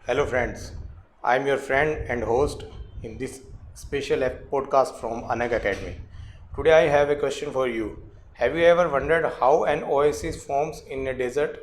Hello, friends. I'm your friend and host in this special podcast from Anag Academy. Today, I have a question for you. Have you ever wondered how an oasis forms in a desert,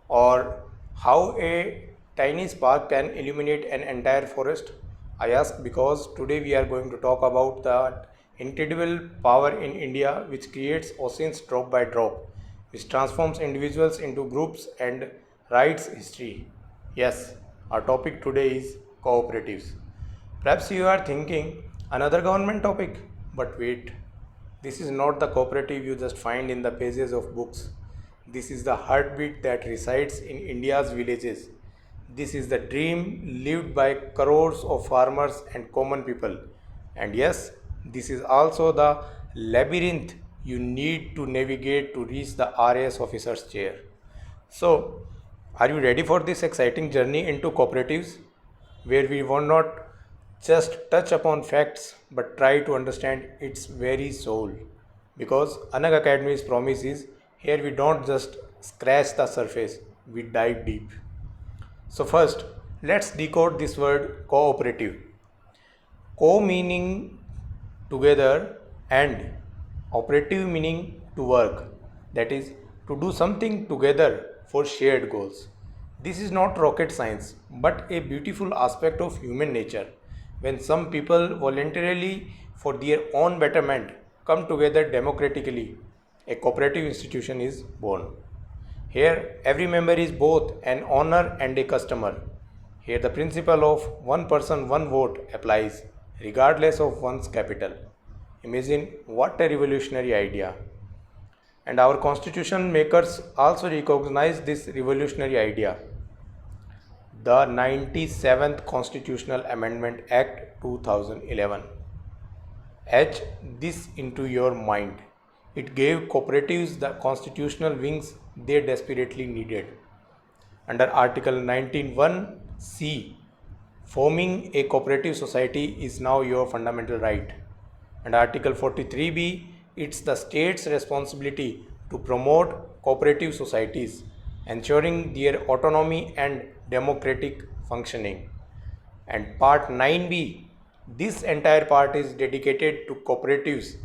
or how a tiny spark can illuminate an entire forest? I ask because today we are going to talk about that incredible power in India which creates oceans drop by drop, which transforms individuals into groups and writes history. Yes, our topic today is cooperatives. Perhaps you are thinking another government topic, but wait, this is not the cooperative you just find in the pages of books. This is the heartbeat that resides in India's villages. This is the dream lived by crores of farmers and common people. And yes, this is also the labyrinth you need to navigate to reach the RAS officer's chair. So, are you ready for this exciting journey into cooperatives where we will not just touch upon facts but try to understand its very soul? Because Anag Academy's promise is here we don't just scratch the surface, we dive deep. So, first, let's decode this word cooperative. Co meaning together and operative meaning to work, that is, to do something together for shared goals. This is not rocket science but a beautiful aspect of human nature. When some people voluntarily, for their own betterment, come together democratically, a cooperative institution is born. Here, every member is both an owner and a customer. Here, the principle of one person, one vote applies regardless of one's capital. Imagine what a revolutionary idea. And our constitution makers also recognize this revolutionary idea. The 97th Constitutional Amendment Act 2011 etch this into your mind. It gave cooperatives the constitutional wings they desperately needed. Under Article 19(1)(c), forming a cooperative society is now your fundamental right. And Article 43(b), it's the state's responsibility to promote cooperative societies, ensuring their autonomy and democratic functioning. And Part 9b, this entire part is dedicated to cooperatives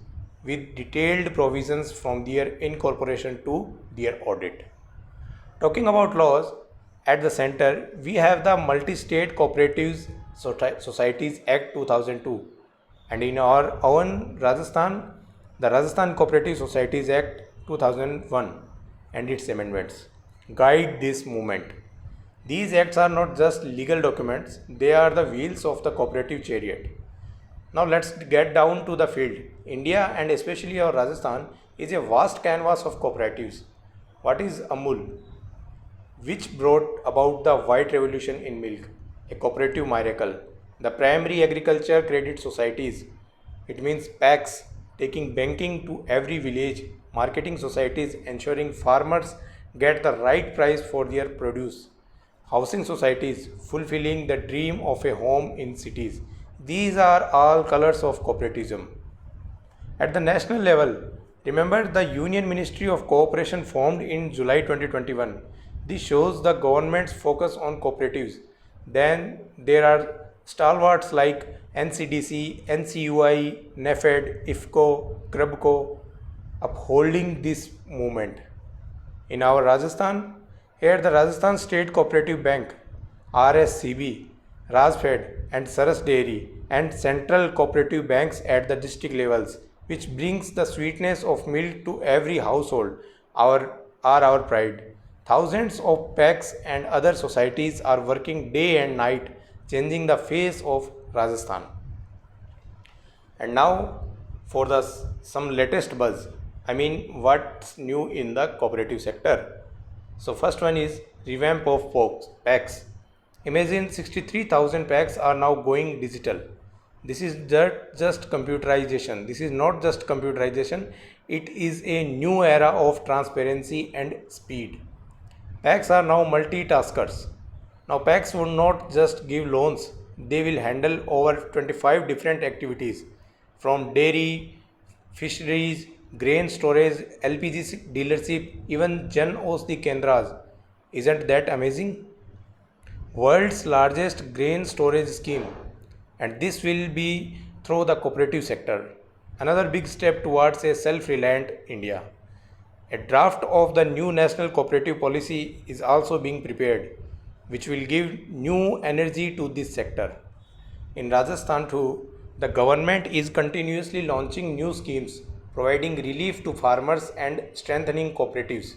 with detailed provisions from their incorporation to their audit. Talking about laws, at the center we have the Multi-State Cooperatives Societies Act 2002, and in our own Rajasthan, the Rajasthan Cooperative Societies Act 2001 and its amendments guide this movement. These acts are not just legal documents, they are the wheels of the cooperative chariot. Now let's get down to the field. India and especially our Rajasthan is a vast canvas of cooperatives. What is Amul, which brought about the white revolution in milk, a cooperative miracle? The primary agriculture credit societies, it means PACs, taking banking to every village, marketing societies ensuring farmers get the right price for their produce, housing societies fulfilling the dream of a home in cities. These are all colors of cooperativism. At the national level, remember the Union Ministry of Cooperation formed in July 2021. This shows the government's focus on cooperatives. Then there are stalwarts like NCDC, NCUI, NEFED, IFCO, CRUBCO upholding this movement. In our Rajasthan, here the Rajasthan State Cooperative Bank, RSCB, Rajfed and Saras Dairy and central cooperative banks at the district levels, which brings the sweetness of milk to every household, are our pride. Thousands of PACs and other societies are working day and night, changing the face of Rajasthan. And now for the some latest buzz. I mean, what's new in the cooperative sector? So first one is revamp of PACs. Imagine 63,000 PACs are now going digital. This is just computerization. This is not just computerization. It is a new era of transparency and speed. PACs are now multitaskers. Now PACs will not just give loans. They will handle over 25 different activities from dairy, fisheries, grain storage, LPG dealership, even Jan Aushadhi Kendras. Isn't that amazing? world's largest grain storage scheme, and this will be through the cooperative sector. Another big step towards a self-reliant India. A draft of the new national cooperative policy is also being prepared, which will give new energy to this sector. In Rajasthan too, the government is continuously launching new schemes, providing relief to farmers and strengthening cooperatives.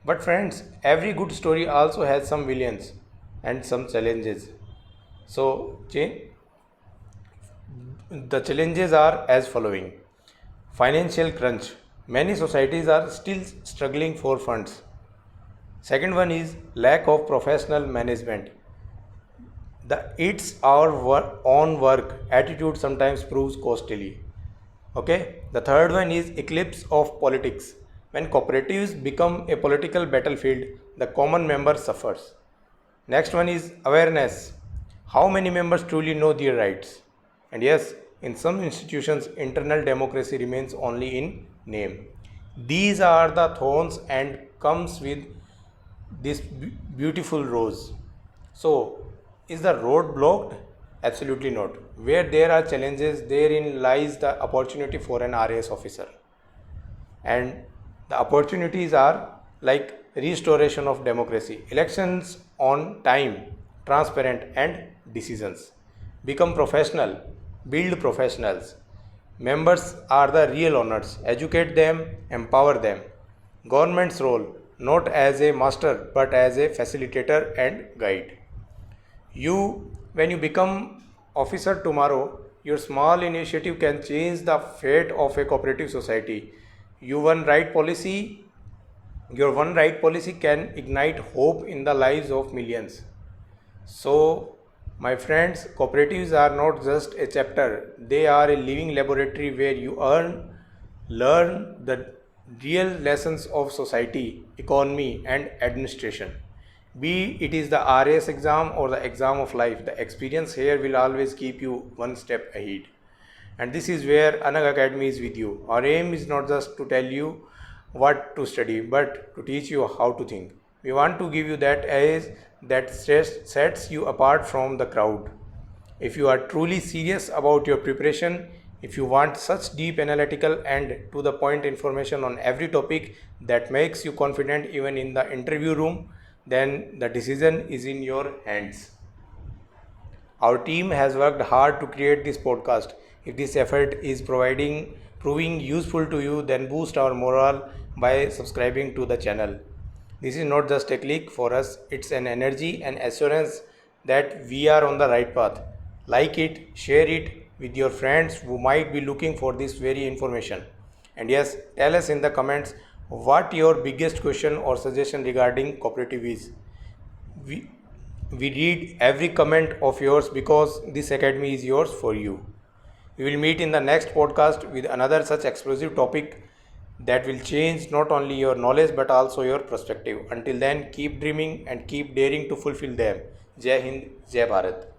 But friends, every good story also has some villains and some challenges. So, the challenges are as following. Financial crunch. Many societies are still struggling for funds. Second one is lack of professional management. The it's our own work attitude sometimes proves costly. Okay. The third one is eclipse of politics. When cooperatives become a political battlefield, the common member suffers. Next one is awareness. How many members truly know their rights? And yes, in some institutions, internal democracy remains only in name. These are the thorns and comes with this beautiful rose. So, is the road blocked? Absolutely not. Where there are challenges, therein lies the opportunity for an RAS officer. And the opportunities are like restoration of democracy, elections on time, transparent, and decisions. Become professional, build professionals. Members are the real owners. Educate them, empower them. Government's role not as a master but as a facilitator and guide. When you become officer tomorrow, your small initiative can change the fate of a cooperative society. You one right policy, your one right policy can ignite hope in the lives of millions. So, my friends, cooperatives are not just a chapter, they are a living laboratory where you learn the real lessons of society, economy, and administration. Be it is the RAS exam or the exam of life, the experience here will always keep you one step ahead. And this is where Anag Academy is with you. Our aim is not just to tell you what to study, but to teach you how to think. We want to give you that edge that sets you apart from the crowd. If you are truly serious about your preparation, if you want such deep analytical and to the point information on every topic that makes you confident even in the interview room, then the decision is in your hands. Our team has worked hard to create this podcast. If this effort is proving useful to you, then boost our morale by subscribing to the channel. This is not just a click for us, it's an energy and assurance that we are on the right path. Like it, share it with your friends who might be looking for this very information. And yes, tell us in the comments what your biggest question or suggestion regarding cooperative is. We, we read every comment of yours because this academy is yours for you. We will meet in the next podcast with another such explosive topic that will change not only your knowledge but also your perspective. Until then, keep dreaming and keep daring to fulfill them. Jai Hind, Jai Bharat.